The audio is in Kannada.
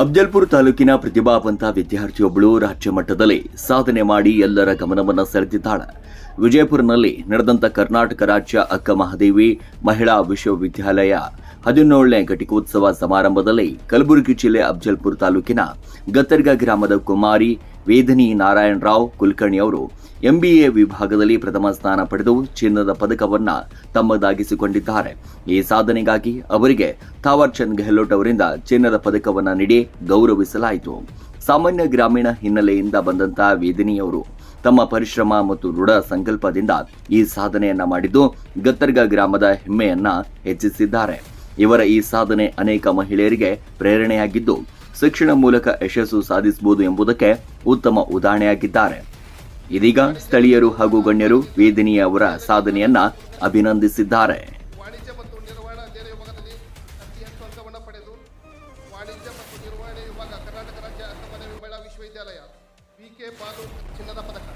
ಅಫ್ಜಲ್ಪುರ ತಾಲೂಕಿನ ಪ್ರತಿಭಾವಂತ ವಿದ್ಯಾರ್ಥಿಯೊಬ್ಬಳು ರಾಜ್ಯ ಮಟ್ಟದಲ್ಲಿ ಸಾಧನೆ ಮಾಡಿ ಎಲ್ಲರ ಗಮನವನ್ನು ಸೆಳೆದಿದ್ದಾಳೆ. ವಿಜಯಪುರನಲ್ಲಿ ನಡೆದಂತ ಕರ್ನಾಟಕ ರಾಜ್ಯ ಅಕ್ಕ ಮಹಾದೇವಿ ಮಹಿಳಾ ವಿಶ್ವವಿದ್ಯಾಲಯ 17ನೇ ಘಟಿಕೋತ್ಸವ ಸಮಾರಂಭದಲ್ಲಿ ಕಲಬುರಗಿ ಜಿಲ್ಲೆ ಅಫ್ಜಲ್ಪುರ ತಾಲೂಕಿನ ಗತ್ತರ್ಗ ಗ್ರಾಮದ ಕುಮಾರಿ ವೇದನಿ ನಾರಾಯಣರಾವ್ ಕುಲಕರ್ಣಿ ಅವರು ಎಂಬಿಎ ವಿಭಾಗದಲ್ಲಿ ಪ್ರಥಮ ಸ್ಥಾನ ಪಡೆದು ಚಿನ್ನದ ಪದಕವನ್ನ ತಮ್ಮದಾಗಿಸಿಕೊಂಡಿದ್ದಾರೆ. ಈ ಸಾಧನೆಗಾಗಿ ಅವರಿಗೆ ಥಾವರ್ ಚಂದ್ ಗೆಹ್ಲೋಟ್ ಅವರಿಂದ ಚಿನ್ನದ ಪದಕವನ್ನ ನೀಡಿ ಗೌರವಿಸಲಾಯಿತು. ಸಾಮಾನ್ಯ ಗ್ರಾಮೀಣ ಹಿನ್ನೆಲೆಯಿಂದ ಬಂದಂತಹ ವೇದಿನಿಯವರು ತಮ್ಮ ಪರಿಶ್ರಮ ಮತ್ತು ದೃಢ ಸಂಕಲ್ಪದಿಂದ ಈ ಸಾಧನೆಯನ್ನ ಮಾಡಿದ್ದು ಗತ್ತರ್ಗ ಗ್ರಾಮದ ಹೆಮ್ಮೆಯನ್ನ ಹೆಚ್ಚಿಸಿದ್ದಾರೆ. ಇವರ ಈ ಸಾಧನೆ ಅನೇಕ ಮಹಿಳೆಯರಿಗೆ ಪ್ರೇರಣೆಯಾಗಿದ್ದು ಶಿಕ್ಷಣ ಮೂಲಕ ಯಶಸ್ಸು ಸಾಧಿಸಬಹುದು ಎಂಬುದಕ್ಕೆ ಉತ್ತಮ ಉದಾಹರಣೆಯಾಗಿದ್ದಾರೆ. ಇದೀಗ ಸ್ಥಳೀಯರು ಹಾಗೂ ಗಣ್ಯರು ವೇದಿನಿಯ ಅವರ ಸಾಧನೆಯನ್ನ ಅಭಿನಂದಿಸಿದ್ದಾರೆ. ವಾಣಿಜ್ಯ ಮತ್ತು ನಿರ್ವಹಣಾ ಅಧ್ಯಯನ ವಿಭಾಗದಲ್ಲಿ ಅತಿ ಹೆಚ್ಚು ಅಂಕವನ್ನು ಪಡೆದು ವಾಣಿಜ್ಯ ಮತ್ತು ನಿರ್ವಹಣೆ ವಿಭಾಗ ಕರ್ನಾಟಕ ರಾಜ್ಯ ಅಕ್ಕ ಮಹಾದೇವಿ ಮಹಿಳಾ ವಿಶ್ವವಿದ್ಯಾಲಯ ವಿ.ಕೆ. ಬಾಲು ಚಿನ್ನದ ಪದಕ.